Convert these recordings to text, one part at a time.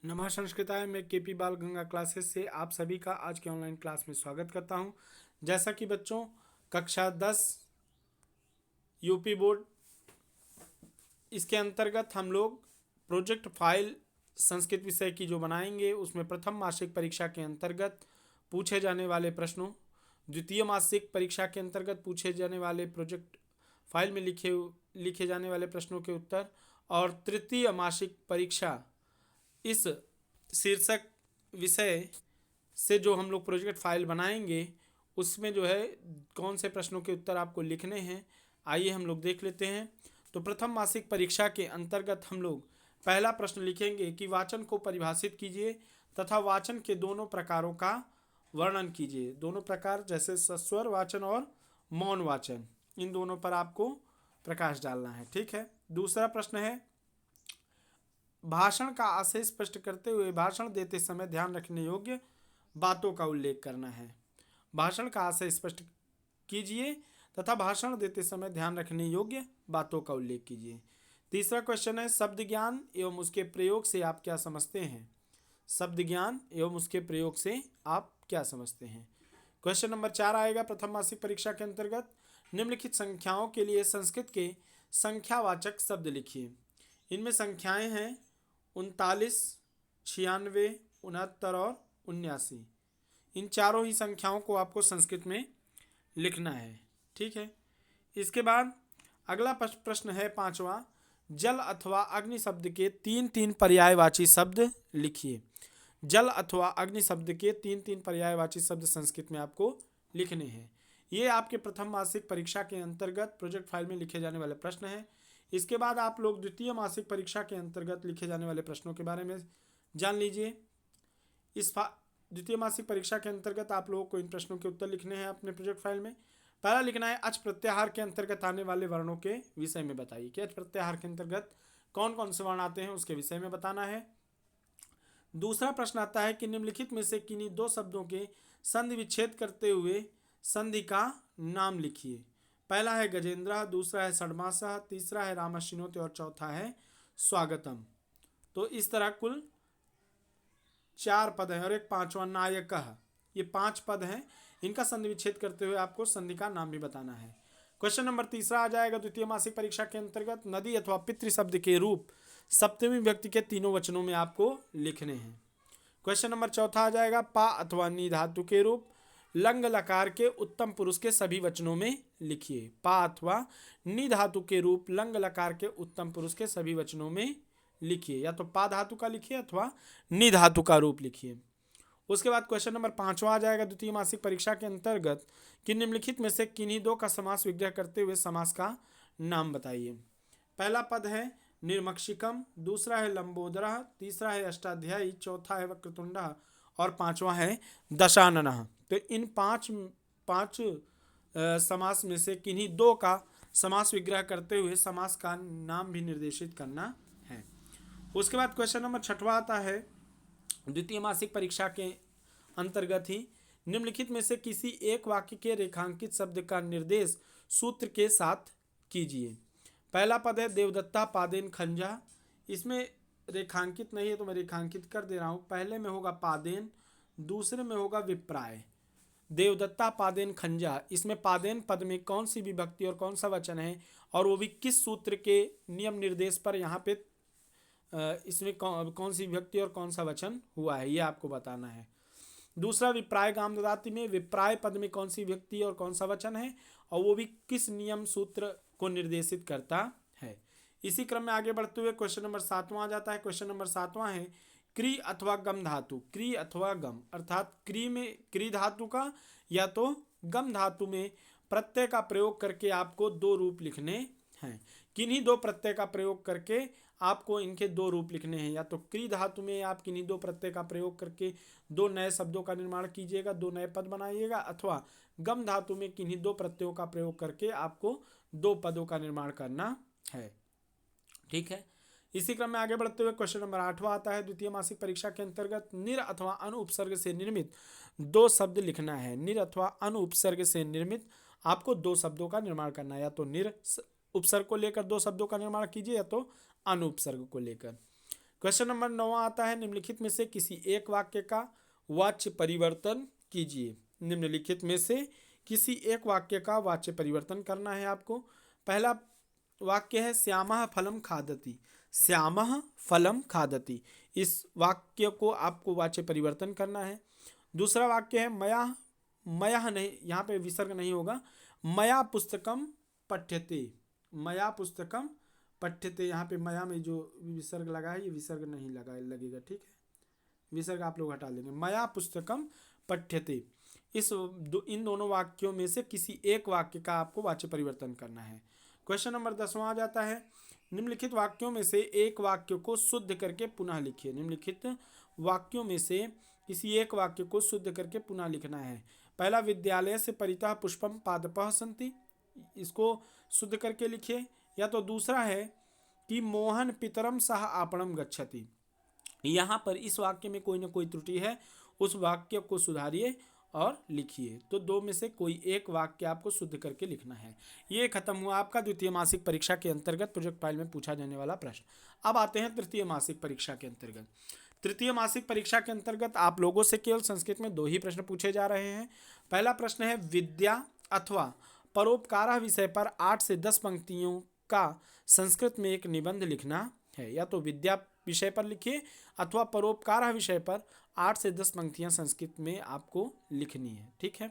नमः संस्कृताय। मैं केपी बाल गंगा क्लासेस से आप सभी का आज के ऑनलाइन क्लास में स्वागत करता हूं। जैसा कि बच्चों कक्षा 10 यूपी बोर्ड इसके अंतर्गत हम लोग प्रोजेक्ट फाइल संस्कृत विषय की जो बनाएंगे उसमें प्रथम मासिक परीक्षा के अंतर्गत पूछे जाने वाले प्रश्नों, द्वितीय मासिक परीक्षा के अंतर्गत पूछे जाने वाले प्रोजेक्ट फाइल में लिखे जाने वाले प्रश्नों के उत्तर और तृतीय मासिक परीक्षा इस शीर्षक विषय से जो हम लोग प्रोजेक्ट फाइल बनाएंगे उसमें जो है कौन से प्रश्नों के उत्तर आपको लिखने हैं, आइए हम लोग देख लेते हैं। तो प्रथम मासिक परीक्षा के अंतर्गत हम लोग पहला प्रश्न लिखेंगे कि वाचन को परिभाषित कीजिए तथा वाचन के दोनों प्रकारों का वर्णन कीजिए। दोनों प्रकार जैसे सस्वर वाचन और मौन वाचन, इन दोनों पर आपको प्रकाश डालना है। ठीक है। दूसरा प्रश्न है भाषण का आशय स्पष्ट करते हुए भाषण देते समय ध्यान रखने योग्य बातों का उल्लेख करना है। भाषण का आशय स्पष्ट कीजिए तथा भाषण देते समय ध्यान रखने योग्य बातों का उल्लेख कीजिए। तीसरा क्वेश्चन है शब्द ज्ञान एवं उसके प्रयोग से आप क्या समझते हैं। शब्द ज्ञान एवं उसके प्रयोग से आप क्या समझते हैं। क्वेश्चन नंबर 4 आएगा प्रथम मासिक परीक्षा के अंतर्गत निम्नलिखित संख्याओं के लिए संस्कृत के संख्यावाचक शब्द लिखिए। इनमें संख्याएं हैं 39, 96, 69 और 79। इन चारों ही संख्याओं को आपको संस्कृत में लिखना है। ठीक है। इसके बाद अगला प्रश्न है पांचवा, जल अथवा अग्नि शब्द के तीन तीन पर्यायवाची शब्द लिखिए। जल अथवा अग्नि शब्द के तीन तीन पर्यायवाची शब्द संस्कृत में आपको लिखने हैं। ये आपके प्रथम मासिक परीक्षा के अंतर्गत प्रोजेक्ट फाइल में लिखे जाने वाले प्रश्न हैं। इसके बाद आप लोग द्वितीय मासिक परीक्षा के अंतर्गत लिखे जाने वाले प्रश्नों के बारे में जान लीजिए। इस द्वितीय मासिक परीक्षा के अंतर्गत आप लोगों को इन प्रश्नों के उत्तर लिखने हैं अपने प्रोजेक्ट फाइल में। पहला लिखना है अच प्रत्याहार के अंतर्गत आने वाले वर्णों के विषय में बताइए कि अच प्रत्याहार के अंतर्गत कौन कौन से वर्ण आते हैं उसके विषय में बताना है। दूसरा प्रश्न आता है कि निम्नलिखित में से किन्हीं दो शब्दों के संधि विच्छेद करते हुए संधि का नाम लिखिए। पहला है गजेंद्र, दूसरा है षड्मासा, तीसरा है रामश्विनोति और चौथा है स्वागतम। तो इस तरह कुल 4 पद हैं और एक पांचवा नायक। ये 5 पद हैं, इनका संधि विच्छेद करते हुए आपको संधि का नाम भी बताना है। क्वेश्चन नंबर तीसरा आ जाएगा द्वितीय मासिक परीक्षा के अंतर्गत नदी अथवा पितृ शब्द के रूप सप्तमी व्यक्ति के तीनों वचनों में आपको लिखने हैं। क्वेश्चन नंबर चौथा आ जाएगा पा अथवा नी धातु के रूप लंग लकार के उत्तम पुरुष के सभी वचनों में लिखिए। पा अथवा नी धातु के रूप लंग लकार के उत्तम पुरुष के सभी वचनों में लिखिए। या तो पा धातु का लिखिए अथवा नी धातु का रूप लिखिए। उसके बाद क्वेश्चन नंबर 5वां आ जाएगा द्वितीय मासिक परीक्षा के अंतर्गत कि निम्नलिखित में से किन्हीं दो का समास विग्रह करते हुए समास का नाम बताइए। पहला पद है निर्मक्षिकम, दूसरा है लंबोदर, तीसरा है अष्टाध्यायी, चौथा है वक्रतुंड और पांचवा है दशानन। तो इन पांच समास में से किन्हीं दो का समास विग्रह करते हुए समास का नाम भी निर्देशित करना है। उसके बाद क्वेश्चन नंबर 6वां आता है द्वितीय मासिक परीक्षा के अंतर्गत ही निम्नलिखित में से किसी एक वाक्य के रेखांकित शब्द का निर्देश सूत्र के साथ कीजिए। पहला पद है देवदत्ता पादेन खंजा। इसमें रेखांकित नहीं है तो मैं रेखांकित कर दे रहा हूं। पहले में होगा पादेन, दूसरे में होगा विप्राय। देवदत्ता पादेन खंजा, इसमें पादेन पद में कौन सी विभक्ति और कौन सा वचन है और वो भी किस सूत्र के नियम निर्देश पर यहाँ पे इसमें कौन सी विभक्ति और कौन सा वचन हुआ है ये आपको बताना है। दूसरा विप्राय गाम ददाति में विप्राय पद में कौन सी विभक्ति और कौन सा वचन है और वो भी किस नियम सूत्र को निर्देशित करता है। इसी क्रम में आगे बढ़ते हुए क्वेश्चन नंबर 7वां आ जाता है। क्वेश्चन नंबर 7वां है क्री अथवा गम धातु। क्री अथवा गम अर्थात क्री में क्री धातु का या तो गम धातु में प्रत्यय का प्रयोग करके आपको 2 रूप लिखने हैं। किन्हीं 2 प्रत्यय का प्रयोग करके आपको इनके 2 रूप लिखने हैं। या तो क्री धातु में आप किन्हीं 2 प्रत्यय का प्रयोग करके 2 नए शब्दों का निर्माण कीजिएगा, 2 नए पद बनाइएगा, अथवा गम धातु में किन्हीं 2 प्रत्ययों का प्रयोग करके आपको 2 पदों का निर्माण करना है। ठीक है। इसी क्रम में आगे बढ़ते हुए क्वेश्चन नंबर 8वां आता है द्वितीय मासिक परीक्षा के अंतर्गत निर अथवा अनु उपसर्ग से निर्मित 2 शब्द लिखना है। निर अथवा अनु उपसर्ग से निर्मित आपको 2 शब्दों का निर्माण करना है। या तो निर उपसर्ग को लेकर 2 शब्दों का निर्माण कीजिए या तो अनु उपसर्ग को लेकर। क्वेश्चन नंबर 9 आता है, निम्नलिखित में से किसी एक वाक्य का वाच्य परिवर्तन कीजिए। निम्नलिखित में से किसी एक वाक्य का वाच्य परिवर्तन करना है आपको। पहला वाक्य है श्यामः फलम खादति। श्यामः फलम खादति, इस वाक्य को आपको वाच्य परिवर्तन करना है। दूसरा वाक्य है मया, मया नहीं, यहाँ पे विसर्ग नहीं होगा, मया पुस्तकम पठ्यते। मया पुस्तकम पठ्यते, यहाँ पे मया में जो विसर्ग लगा है ये विसर्ग नहीं लगेगा, ठीक है, विसर्ग आप लोग हटा लेंगे। मया पुस्तकम पठ्यते, इन दोनों वाक्यों में से किसी एक वाक्य का आपको वाच्य परिवर्तन करना है। क्वेश्चन नंबर 10वां आ जाता है, निम्नलिखित वाक्यों में से एक वाक्य को शुद्ध करके पुनः लिखिए। निम्नलिखित वाक्यों में से किसी एक वाक्य को शुद्ध करके पुनः लिखना है। पहला, विद्यालय से परितः पुष्पम पादपः सन्ति, इसको शुद्ध करके लिखिए। या तो दूसरा है कि मोहन पितरम सह आपणम गच्छति, यहाँ पर इस वाक्य में कोई ना कोई त्रुटि है, उस वाक्य को सुधारिए और लिखिए। तो दो में से कोई एक वाक्य आपको शुद्ध करके लिखना है। ये खत्म हुआ आपका द्वितीय मासिक परीक्षा के अंतर्गत प्रोजेक्ट फाइल में पूछा जाने वाला प्रश्न। अब आते हैं तृतीय मासिक परीक्षा के अंतर्गत। तृतीय मासिक परीक्षा के अंतर्गत आप लोगों से केवल संस्कृत में 2 ही प्रश्न पूछे जा रहे हैं। पहला प्रश्न है, विद्या अथवा परोपकार विषय पर 8 से 10 पंक्तियों का संस्कृत में एक निबंध लिखना है। या तो विद्या विषय पर लिखिए अथवा परोपकार विषय पर 8 से 10 पंक्तियां संस्कृत में आपको लिखनी है, ठीक है।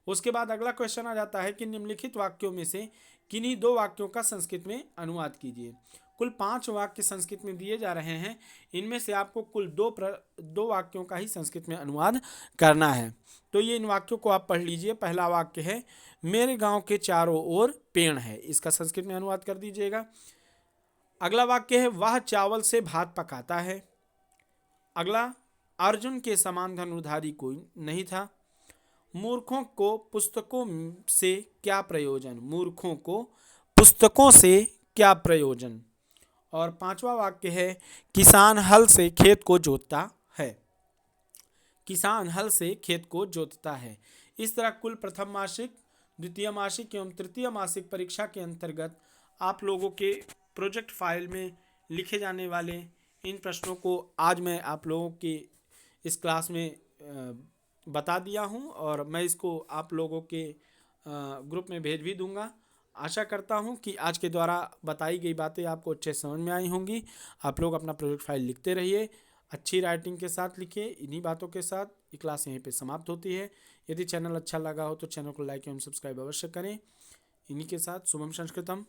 उसके बाद अगला क्वेश्चन आ जाता है कि निम्नलिखित वाक्यों में से किन्हीं 2 वाक्यों का संस्कृत में अनुवाद कीजिए। कुल 5 वाक्य संस्कृत में दिए जा रहे हैं, इनमें से आपको कुल 2 वाक्यों का ही संस्कृत में अनुवाद करना है। तो ये इन वाक्यों को आप पढ़ लीजिए। पहला वाक्य है, मेरे गांव के चारों ओर पेड़ है, इसका संस्कृत में अनुवाद कर दीजिएगा। अगला वाक्य है, वह चावल से भात पकाता है। अगला, अर्जुन के समान धनुर्धारी कोई नहीं था। मूर्खों को पुस्तकों से क्या प्रयोजन, मूर्खों को पुस्तकों से क्या प्रयोजन। और 5वां वाक्य है, किसान हल से खेत को जोतता है। किसान हल से खेत को जोतता है। इस तरह कुल प्रथम मासिक, द्वितीय मासिक एवं तृतीय मासिक परीक्षा के अंतर्गत आप लोगों के प्रोजेक्ट फाइल में लिखे जाने वाले इन प्रश्नों को आज मैं आप लोगों के इस क्लास में बता दिया हूं और मैं इसको आप लोगों के ग्रुप में भेज भी दूंगा। आशा करता हूं कि आज के द्वारा बताई गई बातें आपको अच्छे समझ में आई होंगी। आप लोग अपना प्रोजेक्ट फाइल लिखते रहिए, अच्छी राइटिंग के साथ लिखिए। इन्हीं बातों के साथ ये क्लास यहीं पे समाप्त होती है। यदि चैनल अच्छा लगा हो तो चैनल को लाइक एवं सब्सक्राइब अवश्य करें। इन्हीं के साथ शुभम संस्कृतम।